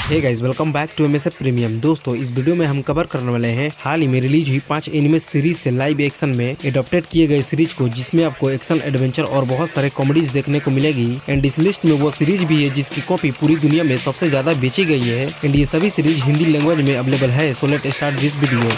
Hey guys, welcome back to MSF premium. दोस्तों, इस video में हम कवर करने वाले हैं हाल ही में रिलीज हुई 5 एनिमे सीरीज से लाइव एक्शन में एडॉप्टेड किए गए सीरीज को, जिसमें आपको एक्शन, एडवेंचर और बहुत सारे कॉमेडीज देखने को मिलेगी। एंड इस लिस्ट में वो सीरीज भी है जिसकी कॉपी पूरी दुनिया में सबसे ज्यादा बेची गई है। एंड ये सभी सीरीज हिंदी लैंग्वेज में अवेलेबल है। So let start this video.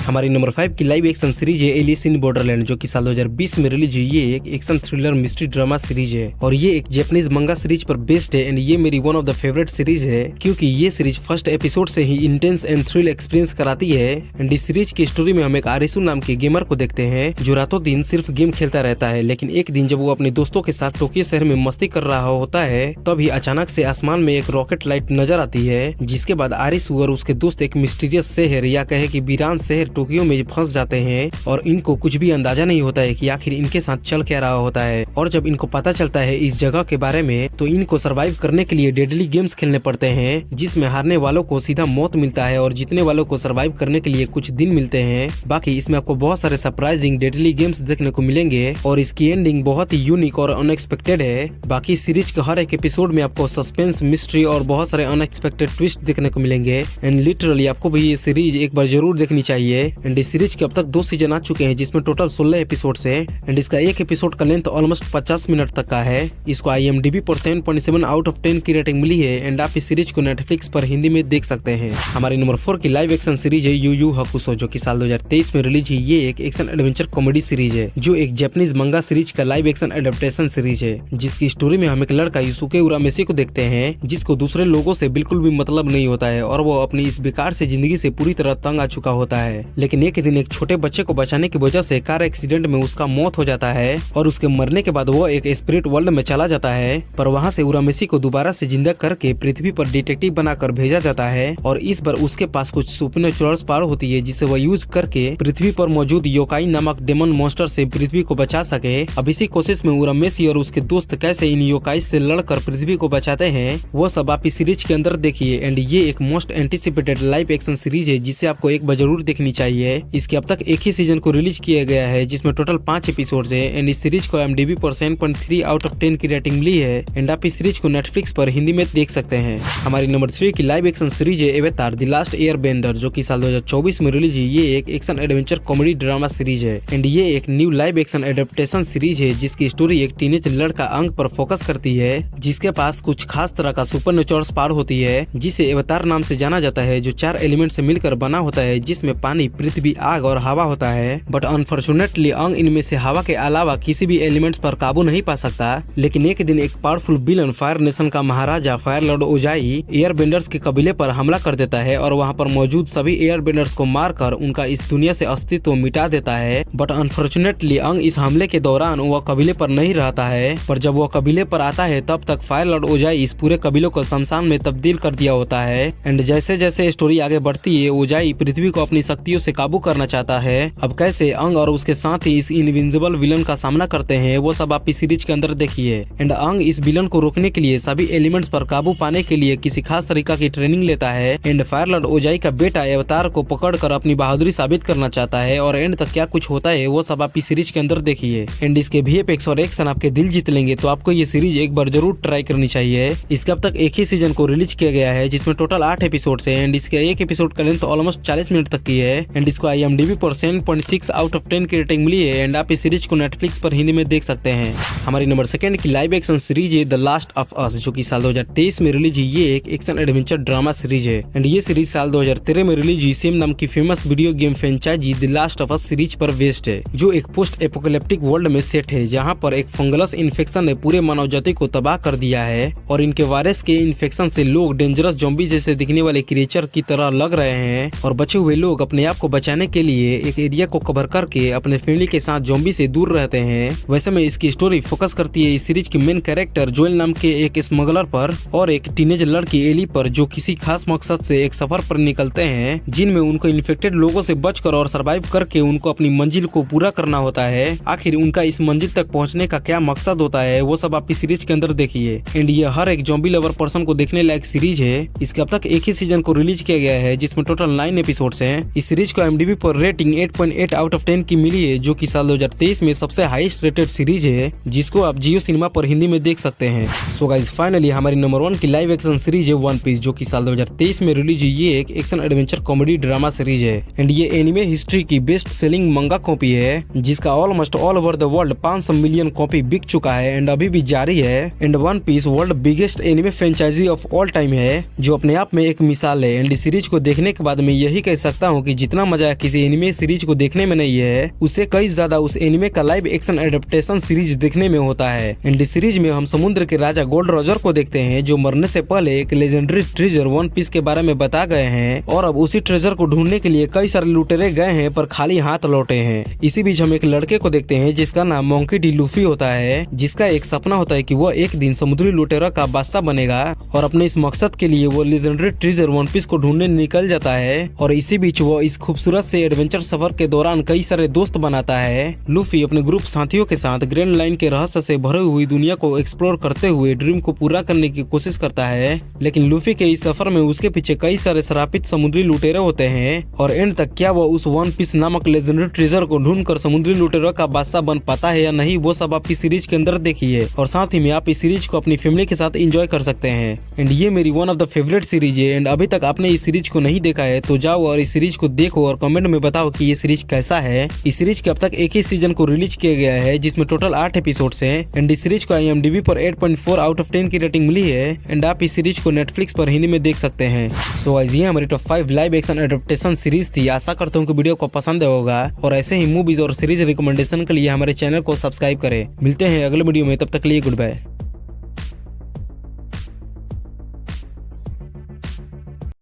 हमारी नंबर 5 की लाइव एक्शन सीरीज है एलिस इन बॉर्डरलैंड, जो कि साल 2020 में रिलीज हुई। ये एक action thriller mystery drama series है और ये एक जापानीज मंगा सीरीज पर बेस्ड है। एंड ये मेरी one of the favourite series है क्योंकि ये सीरीज फर्स्ट एपिसोड से ही इंटेंस एंड थ्रिल एक्सपीरियंस कराती है। एंड इस सीरीज की स्टोरी में हम एक आरिसु नाम के गेमर को देखते हैं जो रातों दिन सिर्फ गेम खेलता रहता है। लेकिन एक दिन जब वो अपने दोस्तों के साथ टोक्यो शहर में मस्ती कर रहा होता है, तभी अचानक से आसमान में एक रॉकेट लाइट नजर आती है, जिसके बाद आरिसु और उसके दोस्त एक मिस्टीरियस शहर या कहे कि वीरान शहर टोक्यो में फंस जाते हैं और इनको कुछ भी अंदाजा नहीं होता है कि आखिर इनके साथ चल क्या रहा होता है। और जब इनको पता चलता है इस जगह के बारे में, तो इनको सरवाइव करने के लिए डेडली गेम्स खेलने पड़ते हैं, जिसमें हारने वालों को सीधा मौत मिलता है और जीतने वालों को सरवाइव करने के लिए कुछ दिन मिलते हैं। बाकी इसमें आपको बहुत सारे सरप्राइजिंग डेडली गेम्स देखने को मिलेंगे और इसकी एंडिंग बहुत ही यूनिक और अनएक्सपेक्टेड है। बाकी सीरीज के हर एक एपिसोड में आपको सस्पेंस, मिस्ट्री और बहुत सारे अनएक्सपेक्टेड ट्विस्ट देखने को मिलेंगे। एंड लिटरली आपको भी ये सीरीज एक बार जरूर देखनी चाहिए। एंड इस सीरीज के अब तक 2 सीजन आ चुके हैं, जिसमें टोटल 16 एपिसोड है। एंड इसका एक एपिसोड का लेंथ ऑलमोस्ट 50 मिनट तक का है। इसको IMDb पर 7.7 आउट ऑफ 10 की रेटिंग मिली है। एंड आप इस सीरीज को नेटफ्लिक्स पर हिंदी में देख सकते हैं। हमारी नंबर 4 की लाइव एक्शन सीरीज है यू यू हकुसो, जो कि साल 2023 में रिलीज हुई। ये एक एक्शन एडवेंचर कॉमेडी सीरीज है जो एक जापानीज मंगा सीरीज का लाइव एक्शन एडेप्टेशन सीरीज है, जिसकी स्टोरी में हम एक लड़का युसुके उरामेशी को देखते हैं, जिसको दूसरे लोगों से बिल्कुल भी मतलब नहीं होता है और वो अपनी इस बेकार से जिंदगी से पूरी तरह तंग आ चुका होता है। लेकिन एक दिन एक छोटे बच्चे को बचाने की वजह से कार एक्सीडेंट में उसका मौत हो जाता है और उसके मरने के बाद वो एक स्पिरिट वर्ल्ड में चला जाता है। पर वहाँ से उरामेशी को दोबारा से जिंदा करके पृथ्वी पर डिटेक्टिव बनाकर भेजा जाता है और इस बार उसके पास कुछ सुपरनैचुरल पावर होती है, जिसे वह यूज करके पृथ्वी पर मौजूद योकाई नामक डेमन मॉन्स्टर से पृथ्वी को बचा सके। अब इसी कोशिश में उरामेशी और उसके दोस्त कैसे इन योकाई से लड़कर पृथ्वी को बचाते हैं, वो सब आप इस सीरीज के अंदर देखिए। एंड ये एक most anticipated live action series है जिसे आपको एक बार जरूर देखनी चाहिए। इसके अब तक एक ही सीजन को रिलीज किया गया है, जिसमें टोटल 5 एपिसोड्स है। एंड इस सीरीज को IMDb पर 7.3 आउट ऑफ 10 की रेटिंग मिली है। एंड आप इस सीरीज को नेटफ्लिक्स पर हिंदी में देख सकते हैं। हमारी नंबर 3 की लाइव एक्शन सीरीज है एवेतार द लास्ट एयरबेंडर, जो कि साल 2024 में रिलीज हुई। ये एक action adventure comedy drama series है। एंड ये एक new live action adaptation series है जिसकी स्टोरी एक टीनेज लड़का अंग पर फोकस करती है, जिसके पास कुछ खास तरह का सुपरनैचुरल पावर होती है, जिसे एवेतार नाम से जाना जाता है, जो 4 एलिमेंट से मिलकर बना होता है, जिसमें पानी, पृथ्वी, आग और हवा होता है। बट अनफॉर्चुनेटली अंग इनमें से हवा के अलावा किसी भी एलिमेंट्स पर काबू नहीं पा सकता। लेकिन एक दिन एक पावरफुल विलन फायर नेशन का महाराजा फायर लॉर्ड ओजाई एयरबेंडर्स के कबीले पर हमला कर देता है और वहां पर मौजूद सभी एयरबेंडर्स को मारकर उनका इस दुनिया से अस्तित्व मिटा देता है। बट अनफॉर्चुनेटली अंग इस हमले के दौरान वह कबीले पर नहीं रहता है, पर जब वह कबीले पर आता है तब तक फायर लॉर्ड ओजाई इस पूरे कबीले को शमशान में तब्दील कर दिया होता है। एंड जैसे जैसे स्टोरी आगे बढ़ती है, ओजाई पृथ्वी को अपनी शक्तियों से काबू करना चाहता है। अब कैसे अंग और उसके साथ ही इस इनविंसिबल विलन का सामना करते हैं, वो सब आप इस सीरीज के अंदर देखिए। एंड अंग इस विलन को रोकने के लिए, सभी एलिमेंट्स पर काबू पाने के लिए किसी खास तरीका की ट्रेनिंग लेता है। एंड फायर लॉर्ड ओजाई का बेटा अवतार को पकड़कर अपनी बहादुरी साबित करना चाहता है और एंड तक क्या कुछ होता है वो सब आप इस सीरीज के अंदर देखिए। एंड इसके VFX और एक्शन आपके दिल जीत लेंगे, तो आपको ये सीरीज एक बार जरूर ट्राई करनी चाहिए। इसके अब तक एक ही सीजन को रिलीज किया गया है, जिसमें टोटल 8 एपिसोड है। एंड इसके एक एपिसोड का लेंथ ऑलमोस्ट 40 मिनट तक की है। एंड इसको IMDb पर 7.6 आउट ऑफ 10 की रेटिंग मिली है। एंड आप इस सीरीज को नेटफ्लिक्स पर हिंदी में देख सकते हैं। हमारी नंबर 2 की लाइव एक्शन सीरीज है द लास्ट ऑफ अस, जो कि साल 2023 में रिलीज हुई। ये एक एक्शन एडवेंचर ड्रामा सीरीज है। एंड ये सीरीज साल 2013 में रिलीज हुई सेम नाम की famous video game franchise the last of us series पर बेस्ड है, जो एक पोस्ट एपोकैलिप्टिक वर्ल्ड में सेट है, जहां पर एक फंगलस इन्फेक्शन ने पूरे मानव जाति को तबाह कर दिया है और इनके वायरस के इन्फेक्शन से लोग डेंजरस ज़ॉम्बी जैसे दिखने वाले क्रिएचर की तरह लग रहे हैं। और बचे हुए लोग अपने आप को बचाने के लिए एक एरिया को कवर करके अपने फैमिली के साथ ज़ॉम्बी से दूर रहते हैं। वैसे में इसकी स्टोरी फोकस करती है इस सीरीज की मेन कैरेक्टर जोएल नाम के एक स्मगलर पर और एक टीनेज लड़की एली पर, जो किसी खास मकसद से एक सफर पर निकलते हैं, जिनमें उनको इन्फेक्टेड लोगों से बचकर और सरवाइव करके उनको अपनी मंजिल को पूरा करना होता है। आखिर उनका इस मंजिल तक पहुंचने का क्या मकसद होता है, वो सब आप इस सीरीज के अंदर देखिए। एंड ये हर एक ज़ॉम्बी लवर पर्सन को देखने लायक सीरीज है। इसके अब तक एक ही सीजन को रिलीज किया गया है, जिसमें टोटल 9 एपिसोड्स हैं। इस सीरीज सीरीज को IMDb पर रेटिंग 8.8 आउट ऑफ 10 की मिली है, जो कि साल 2023 में सबसे हाईएस्ट रेटेड सीरीज है, जिसको आप जियो सिनेमा पर हिंदी में देख सकते हैं। सो गाइस फाइनली हमारी नंबर 1 की लाइव एक्शन सीरीज है वन पीस, जो कि साल 2023 में रिलीज हुई ये एक action adventure comedy drama series है एंड ये एनिमे हिस्ट्री की बेस्ट सेलिंग मंगा कॉपी है, जिसका almost all over the world 500 million copy बिक चुका है एंड अभी भी जारी है। And one piece world biggest anime franchise of all time है, जो अपने आप में एक मिसाल है। एंड इस सीरीज को देखने के बाद मैं यही कह सकता हूँ कि जितना मजा किसी एनिमे सीरीज को देखने में नहीं है, उससे कई ज्यादा उस एनिमे का लाइव एक्शन एडेप्टेशन सीरीज देखने में होता है। एंड इस सीरीज में हम समुद्र के राजा गोल्ड रॉजर को देखते हैं, जो मरने से पहले एक लेजेंडरी ट्रेजर वन पीस के बारे में बता गए हैं और अब उसी ट्रेजर को ढूंढने के लिए कई सारे लुटेरे गए हैं पर खाली हाथ लौटे हैं। इसी बीच हम एक लड़के को देखते हैं जिसका नाम मोंकी डी लूफी होता है, जिसका एक सपना होता है कि वह एक दिन समुद्री लुटेरा का बादशाह बनेगा और अपने इस मकसद के लिए वो लेजेंडरी ट्रेजर वन पीस को ढूंढने निकल जाता है। और इसी बीच वो इस खूबसूरत से एडवेंचर सफर के दौरान कई सारे दोस्त बनाता है। लूफी अपने ग्रुप साथियों के साथ ग्रैंड लाइन के रहस्य से भरी हुई दुनिया को एक्सप्लोर करते हुए ड्रीम को पूरा करने की कोशिश करता है, लेकिन लूफी के इस सफर में उसके पीछे कई सारे श्रापित समुद्री लुटेरे होते हैं। और एंड तक क्या वो उस वन पीस नामक लेजेंडरी ट्रेजर को ढूंढकर समुद्री लुटेरों का बादशाह बन पाता है या नहीं, वो सब आप इस सीरीज के अंदर देखिए। और साथ ही में आप इस सीरीज को अपनी फैमिली के साथ एंजॉय कर सकते हैं। एंड ये मेरी one of the favourite series है। एंड अभी तक आपने इस सीरीज को नहीं देखा है तो जाओ और इस सीरीज को देखो और कमेंट में बताओ कि ये सीरीज कैसा है। इस सीरीज के अब तक एक ही सीजन को रिलीज किया गया है, जिसमें टोटल 8 एपिसोड्स हैं। एंड इस सीरीज को IMDb पर 8.4 आउट ऑफ 10 की रेटिंग मिली है। एंड आप इस सीरीज को नेटफ्लिक्स पर हिंदी में देख सकते हैं। सो गाइस ये हमारी top 5 live action adaptation series थी। आशा करता हूँ कि वीडियो को पसंद होगा और ऐसे ही मूवीज और सीरीज रिकमेंडेशन के लिए हमारे चैनल को सब्सक्राइब करें। मिलते हैं अगले वीडियो में, तब तक के लिए गुड बाय।